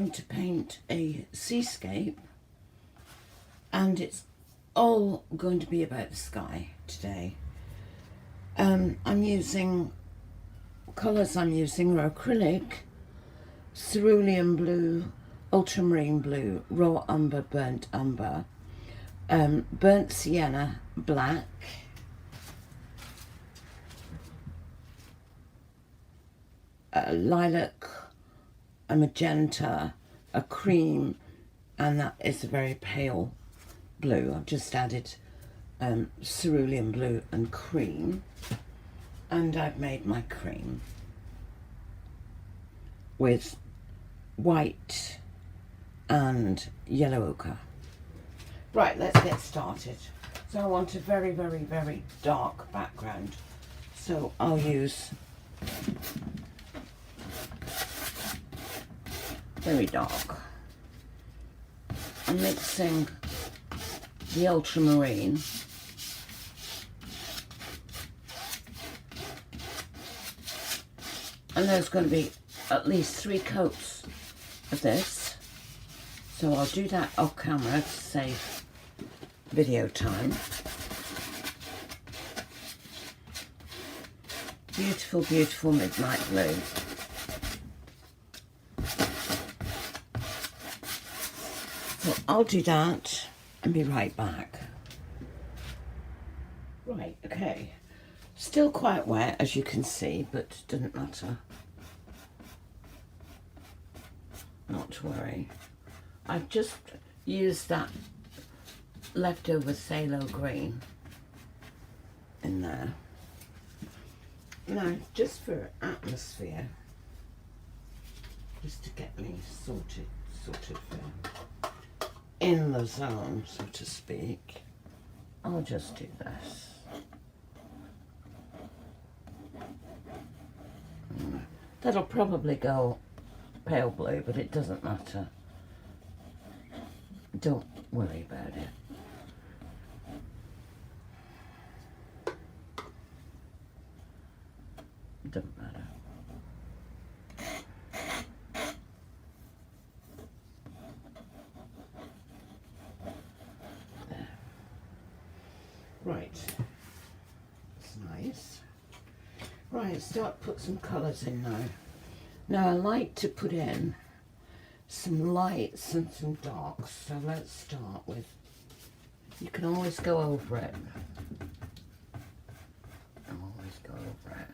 going to paint a seascape, and it's all going to be about the sky today. I'm using, colours I'm using are acrylic, cerulean blue, ultramarine blue, raw umber, burnt umber, burnt sienna black, lilac, a magenta, a cream, and that is a very pale blue. I've just added cerulean blue and cream, and I've made my cream with white and yellow ochre. Right, let's get started. So I want a very, very, very dark background, so I'll use very dark. I'm mixing the ultramarine and there's going to be at least 3 coats of this, so I'll do that off camera to save video time. Beautiful, beautiful midnight blue. So I'll do that and be right back. Right, okay. Still quite wet, as you can see, but doesn't matter. Not to worry. I've just used that leftover phthalo green in there. Now, just for atmosphere, just to get me sorted in the zone, so to speak, I'll just do this. That'll probably go pale blue, but it doesn't matter. Don't worry about it. Doesn't matter. There. Right. It's nice. Right, put some colours in now. Now I like to put in some lights and some darks, so let's start with, you can always go over it. Always go over it.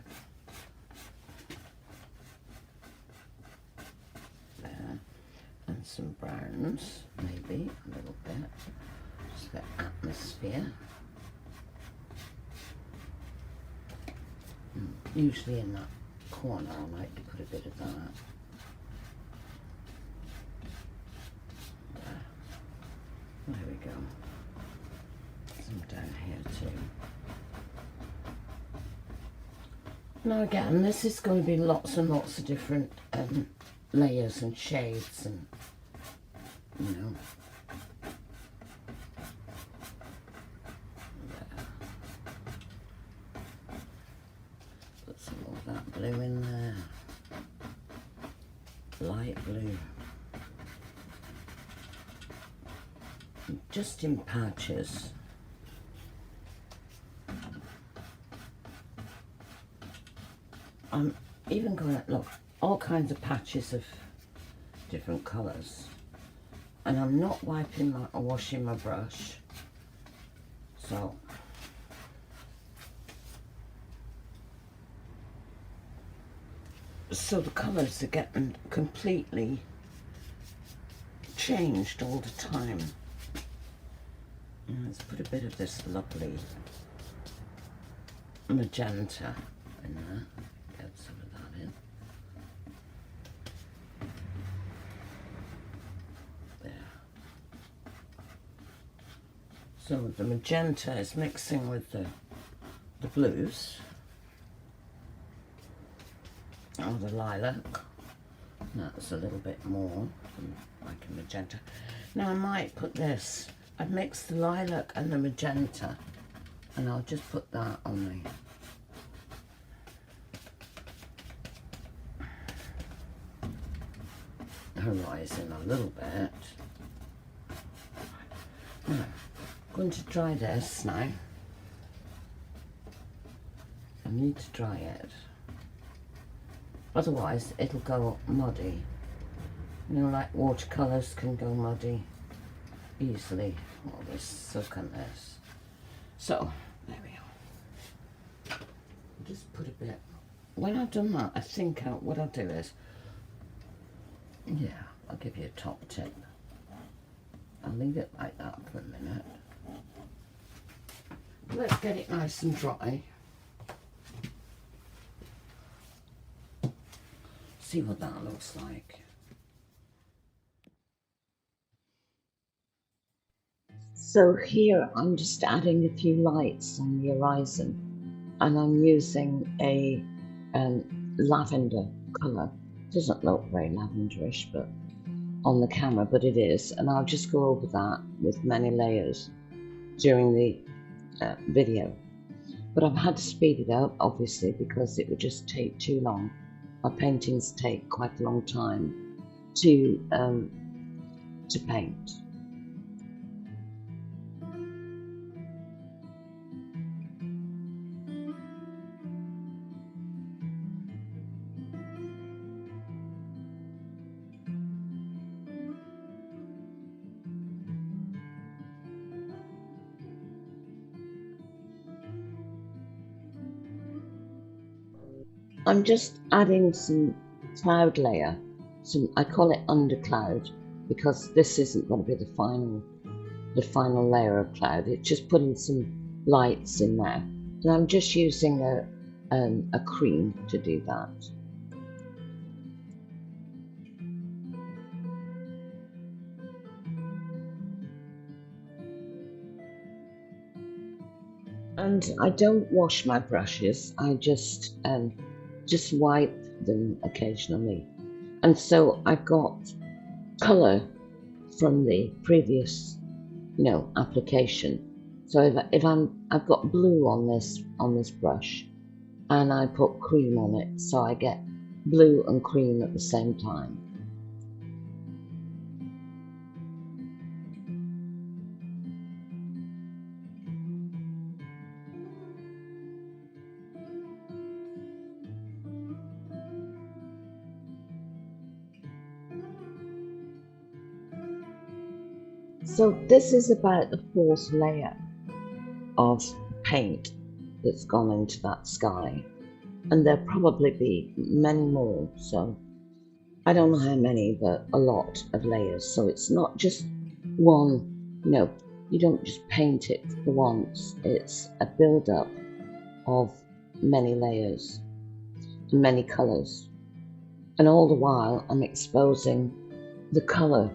There. And some browns, maybe a little bit, just for atmosphere. Usually in that corner I like to put a bit of that. There we go. Some down here too. Now again, this is going to be lots and lots of different layers and shades, and you know. Put some more of that blue in there. Light blue. Just in patches. I'm even going to look all kinds of patches of different colours, and I'm not wiping my or washing my brush, so the colours are getting completely changed all the time. Let's put a bit of this lovely magenta in there. Get some of that in. There. So the magenta is mixing with the blues. Oh, the lilac. That's a little bit more like a magenta. Now I might put this. I've mixed the lilac and the magenta, and I'll just put that on horizon a little bit. Now, I'm going to dry this now. I need to dry it, otherwise it'll go muddy. You know, like watercolours can go muddy easily. All this soak on this. So, there we are. I'll just put a bit. When I've done that, I think what I'll do is, yeah, I'll give you a top tip. I'll leave it like that for a minute. Let's get it nice and dry. See what that looks like. So here I'm just adding a few lights on the horizon, and I'm using a lavender colour. Doesn't look very lavenderish, but on the camera, but it is. And I'll just go over that with many layers during the video. But I've had to speed it up, obviously, because it would just take too long. My paintings take quite a long time to paint. I'm just adding some cloud layer. I call it undercloud, because this isn't going to be the final layer of cloud. It's just putting some lights in there, and I'm just using a cream to do that. And I don't wash my brushes. I just wipe them occasionally. And so I've got colour from the previous, application. So if I've got blue on this brush, and I put cream on it, so I get blue and cream at the same time. So this is about the fourth layer of paint that's gone into that sky, and there'll probably be many more, so I don't know how many, but a lot of layers. So it's not just one, you don't just paint it for once. It's a build-up of many layers and many colours, and all the while I'm exposing the colour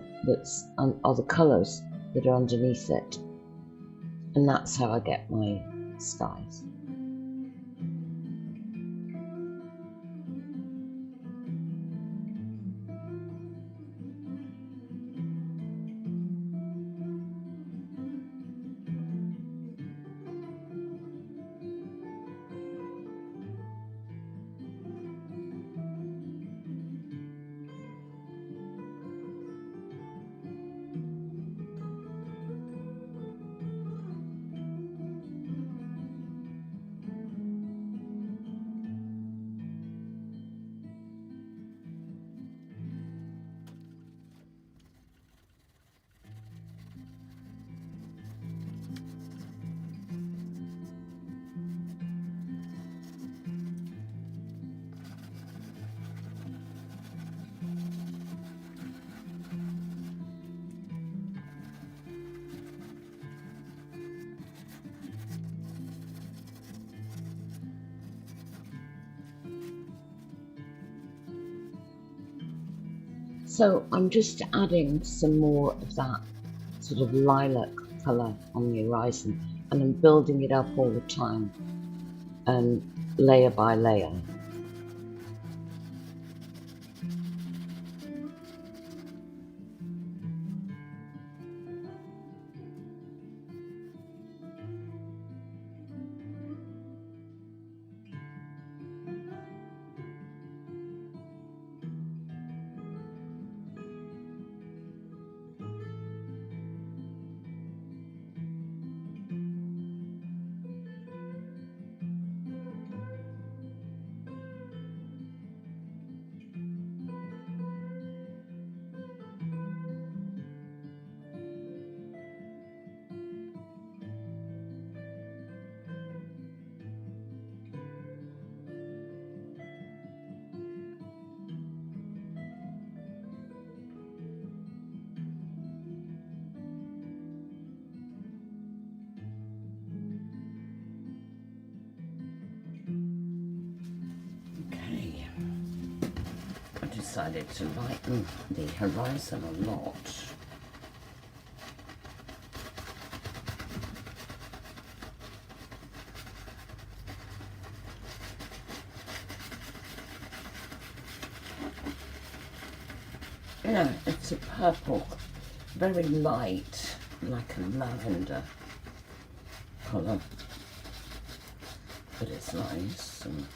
or the colours that are underneath it, and that's how I get my skies. So I'm just adding some more of that sort of lilac colour on the horizon, and I'm building it up all the time, layer by layer. decided to lighten the horizon a lot. Yeah, it's a purple, very light, like a lavender colour, but it's nice. And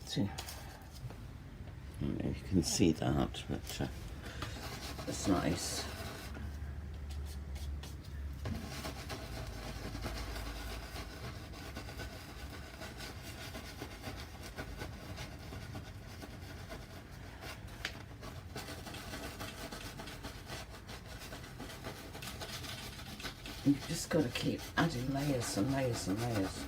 see, I don't know if you can see that, but it's nice. You've just got to keep adding layers and layers and layers.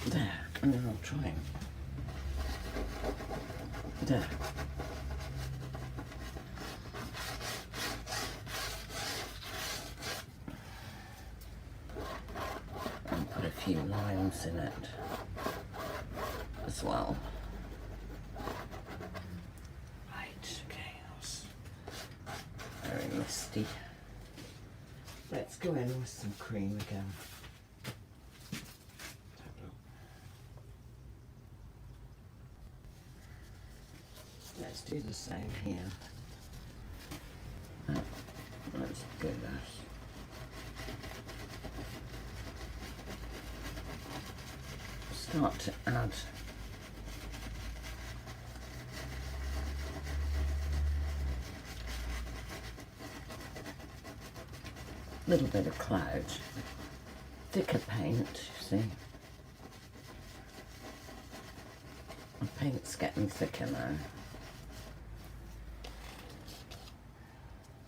There, and then I'll try and there. And put a few lines in it as well. Right, okay, that's very misty. Let's go in with some cream again. Let's do the same here. Let's do this. Start to add a little bit of cloud, thicker paint, you see. The paint's getting thicker now.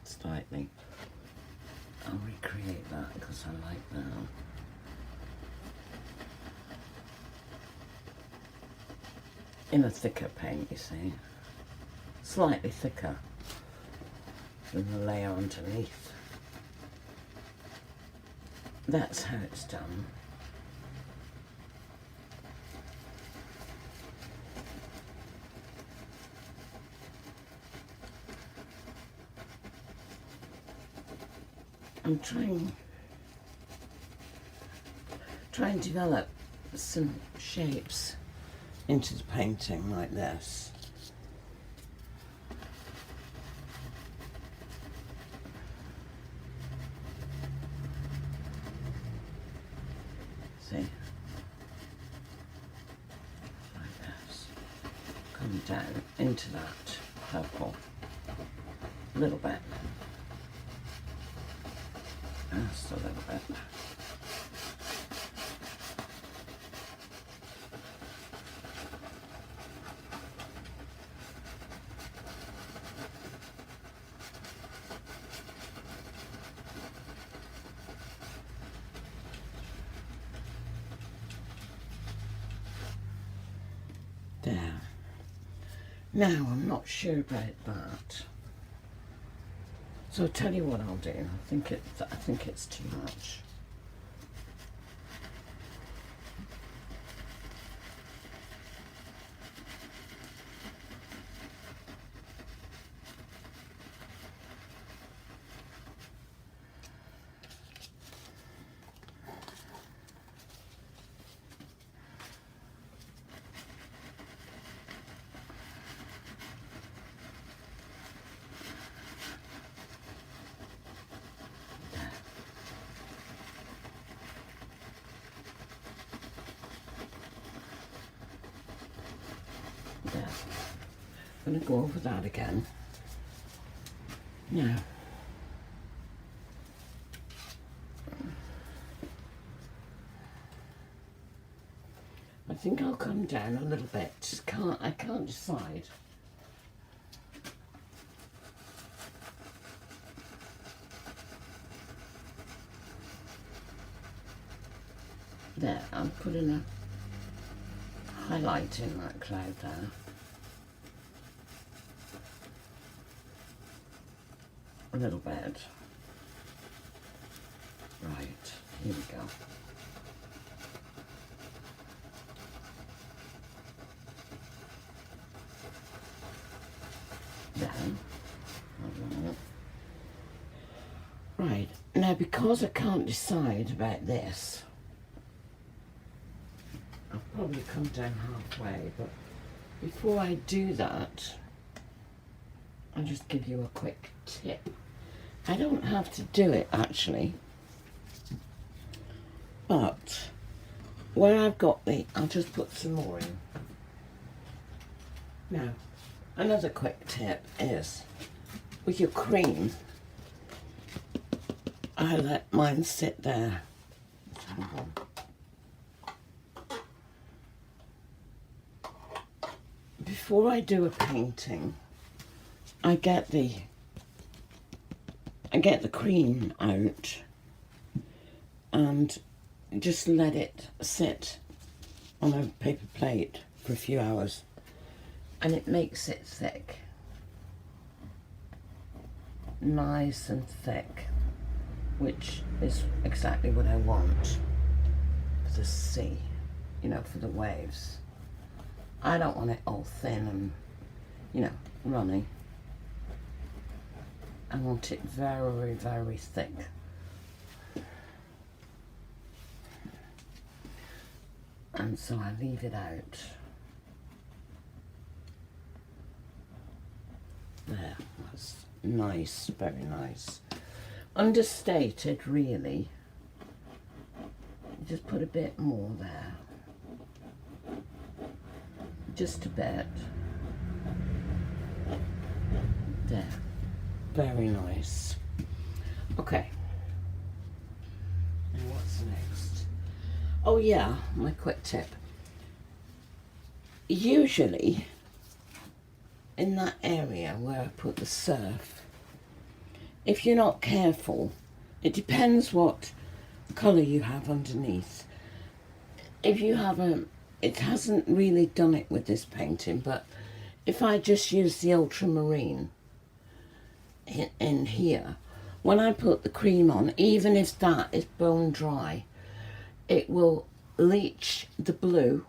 Slightly. I'll recreate that because I like that. In a thicker paint, you see. Slightly thicker than the layer underneath. That's how it's done. I'm trying to develop some shapes into the painting like this. See? Like this. Come down into that purple a little bit. Just a little bit. There. Now I'm not sure about that. So I'll tell you what I'll do. I think it's too much. There. I'm going to go over that again. Now, I think I'll come down a little bit. I can't decide. There, I'm putting a highlighting that cloud there. A little bit. Right, here we go. Then, right, now because I can't decide about this, I'll probably come down halfway, but before I do that, I'll just give you a quick tip. I don't have to do it actually, but where I've got I'll just put some more in. Now, another quick tip is, with your cream, I let mine sit there. Before I do a painting, I get the cream out and just let it sit on a paper plate for a few hours, and it makes it thick, nice and thick, which is exactly what I want for the sea, you know, for the waves. I don't want it all thin and, you know, runny. I want it very, very thick. And so I leave it out. There, that's nice, very nice. Understated, really. Just put a bit more there. Just a bit. There. Very nice. Okay. And what's next? Oh yeah, my quick tip. Usually, in that area where I put the surf, if you're not careful, it depends what colour you have underneath. If you have it hasn't really done it with this painting, but if I just use the ultramarine in here, when I put the cream on, even if that is bone dry, it will leach the blue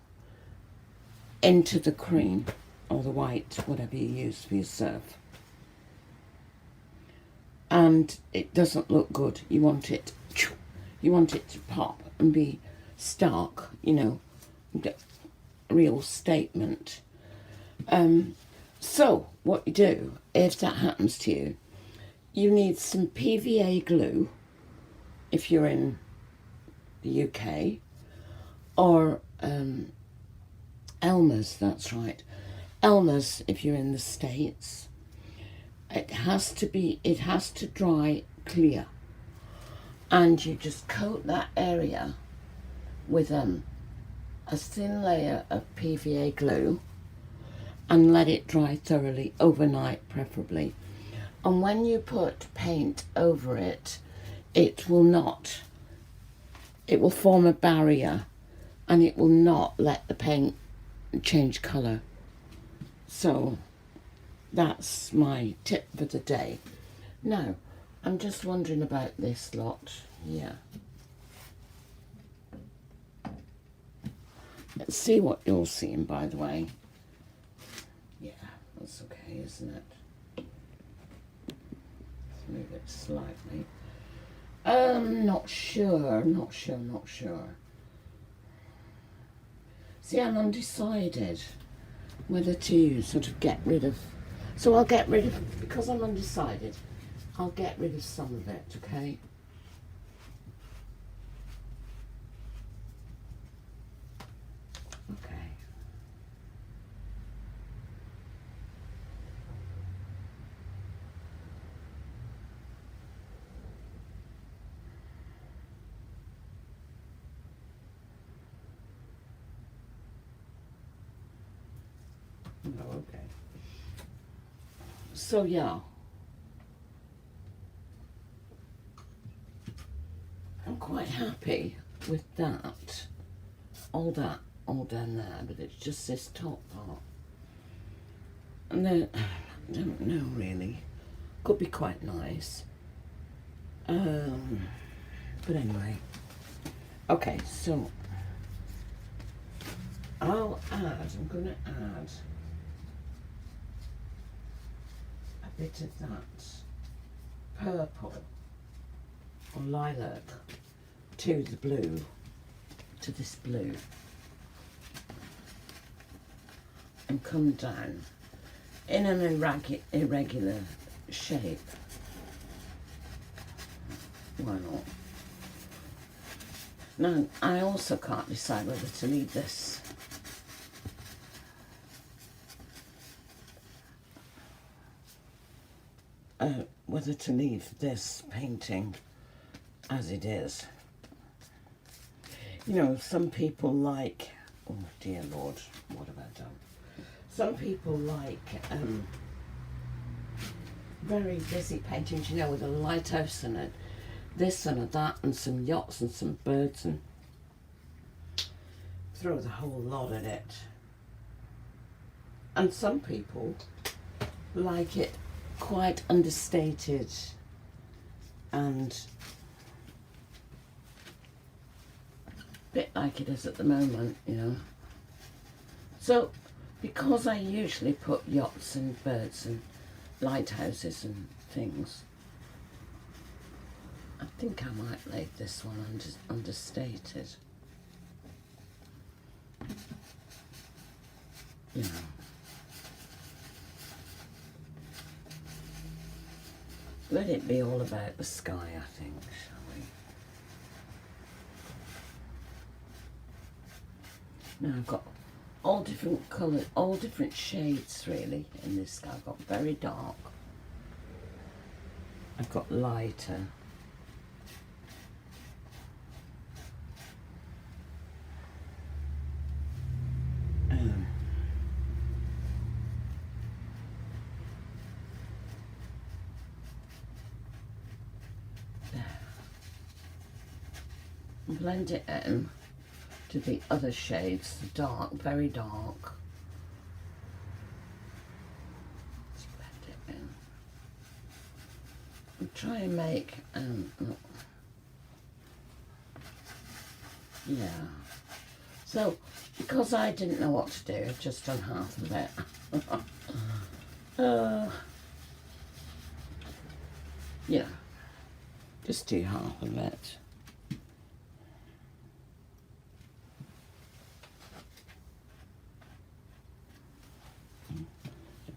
into the cream or the white, whatever you use for your surf, and it doesn't look good. You want it to pop and be stark, you know, real statement. So what you do, if that happens to you, you need some PVA glue if you're in the UK, or Elmer's, that's right, Elmer's if you're in the States. It has to dry clear, and you just coat that area with a thin layer of PVA glue and let it dry thoroughly overnight, preferably. And when you put paint over it, it will form a barrier, and it will not let the paint change colour. So that's my tip for the day. Now, I'm just wondering about this lot here. Let's see what you're seeing, by the way. Yeah, that's okay, isn't it? Let's move it slightly. Not sure. See, I'm undecided whether to sort of get rid of. So I'll get rid of, because I'm undecided, I'll get rid of some of it, okay? Okay. Oh, okay. So yeah, I'm quite happy with that, all all down there, but it's just this top part. And then, I don't know really, could be quite nice. But anyway, okay, so I'm going to add a bit of that purple or lilac to the blue, to this blue, and come down in an irregular shape. Why not? Now, I also can't decide whether to leave this whether to leave this painting as it is. You know, some people like, oh dear Lord, what have I done? Some people like very busy paintings, you know, with a lighthouse in it, this and a that, and some yachts and some birds, and throw the whole lot at it. And some people like it quite understated and a bit like it is at the moment, you know. So, because I usually put yachts and birds and lighthouses and things, I think I might leave this one understated. You know. Let it be all about the sky, I think, shall we? Now I've got all different colours, all different shades really in this sky. I've got very dark, I've got lighter, blend it in to the other shades, the dark, very dark. Let's blend it in. And try and make, yeah. So, because I didn't know what to do, I've just done half of it. Yeah, just do half of it. I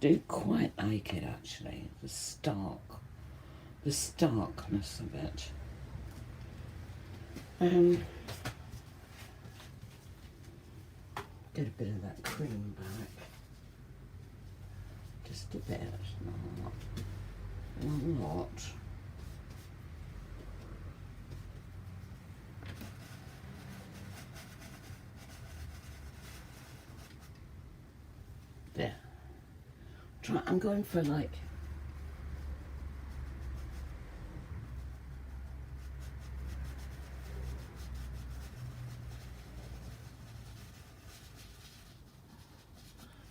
do quite like it actually, the starkness of it. Get a bit of that cream back, just a bit, not a lot. There. I'm going for like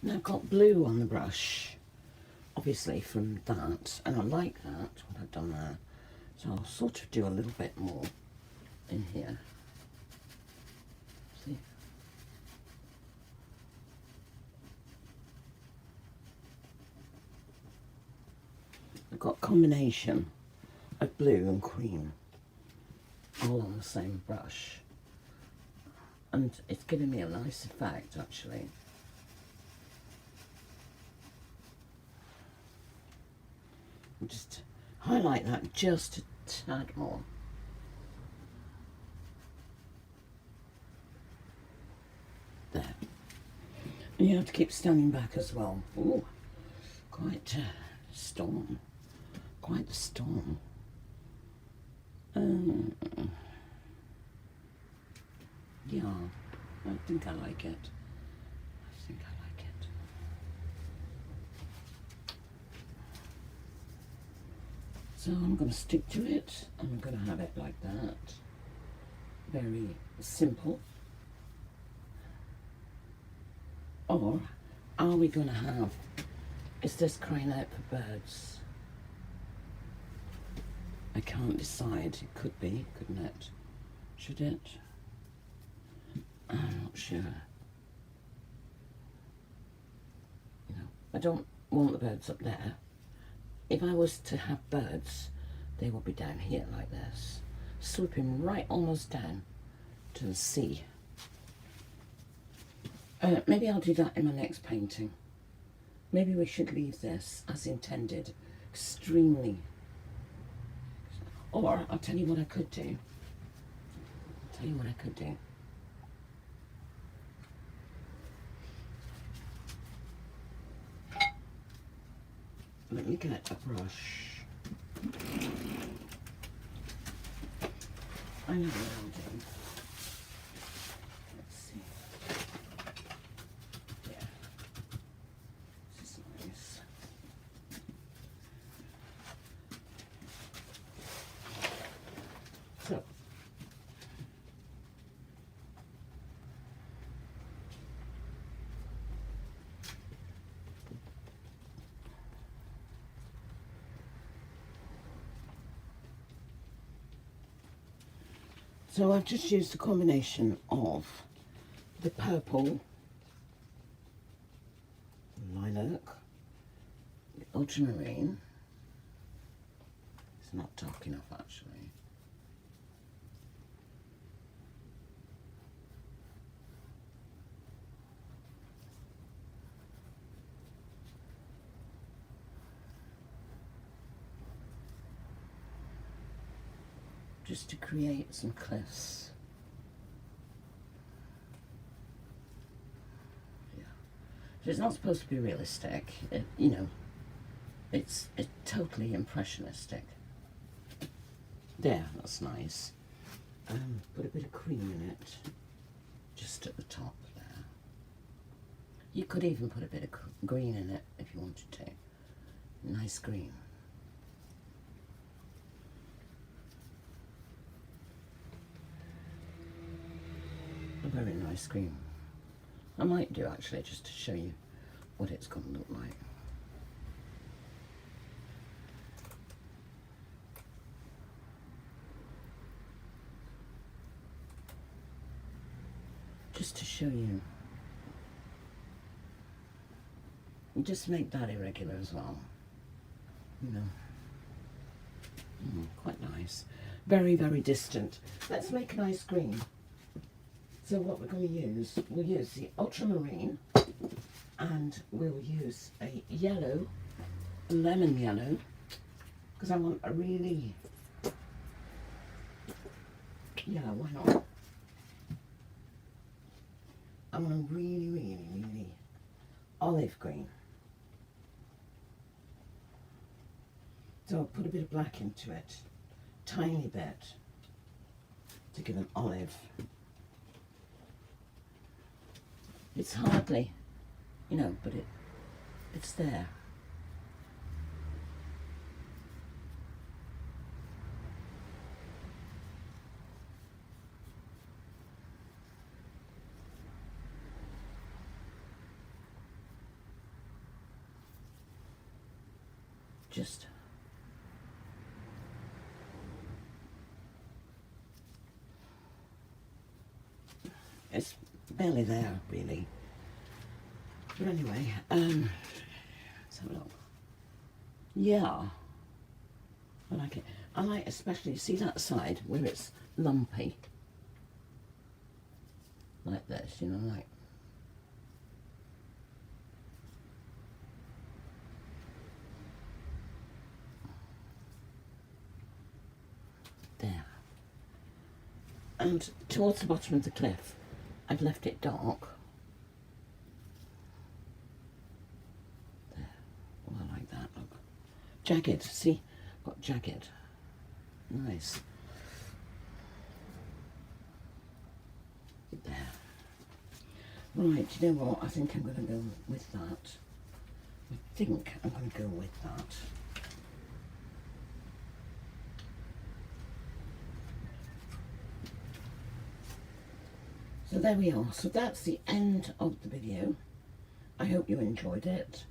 now I've got blue on the brush, obviously from that, and I like that, what I've done there. So I'll sort of do a little bit more in here. See? I've got a combination of blue and cream all on the same brush, and it's giving me a nice effect actually. I'll just highlight that just a tad more. There. And you have to keep standing back as well. Ooh, quite a storm. Quite the storm. Yeah, I think I like it. I think I like it. So I'm going to stick to it. I'm going to have it like that. Very simple. Or are we going to have, is this crying out for birds? I can't decide. It could be, couldn't it? Should it? I'm not sure. You know, I don't want the birds up there. If I was to have birds, they would be down here like this, swooping right almost down to the sea. Maybe I'll do that in my next painting. Maybe we should leave this as intended, extremely. Or I'll tell you what I could do. Let me get a brush. I know what I'll do. Let's see. Yeah. This is nice. So. So I've just used a combination of the purple lilac, the ultramarine. It's not dark enough actually. Just to create some cliffs. Yeah. So it's not supposed to be realistic, you know, it's totally impressionistic. There, that's nice. Put a bit of cream in it, just at the top there. You could even put a bit of green in it if you wanted to. Nice green. A very nice green. I might do actually, just to show you what it's going to look like. Just to show you. Just make that irregular as well. You know. Quite nice. Very, very distant. Let's make a nice green. So what we're going to use, we'll use the ultramarine and we'll use a yellow, a lemon yellow, because I want a really, yeah, why not? I want a really, really, really olive green. So I'll put a bit of black into it, tiny bit, to give an olive. It's hardly, you know, but it's there. Just it's barely there, really. But anyway, let's have a look. Yeah, I like it. I like especially, see that side where it's lumpy, like this, you know, like. There. And towards the bottom of the cliff, I've left it dark. There. Oh, I like that, look. Jagged, see? Got jagged. Nice. There. Right, you know what? I think I'm going to go with that. I think I'm going to go with that. So there we are. So that's the end of the video. I hope you enjoyed it.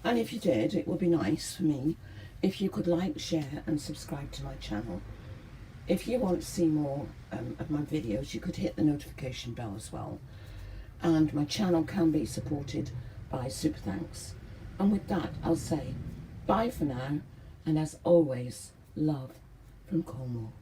And if you did, it would be nice for me if you could like, share and subscribe to my channel. If you want to see more of my videos, you could hit the notification bell as well. And my channel can be supported by super thanks. And with that, I'll say bye for now. And as always, love from Cornwall.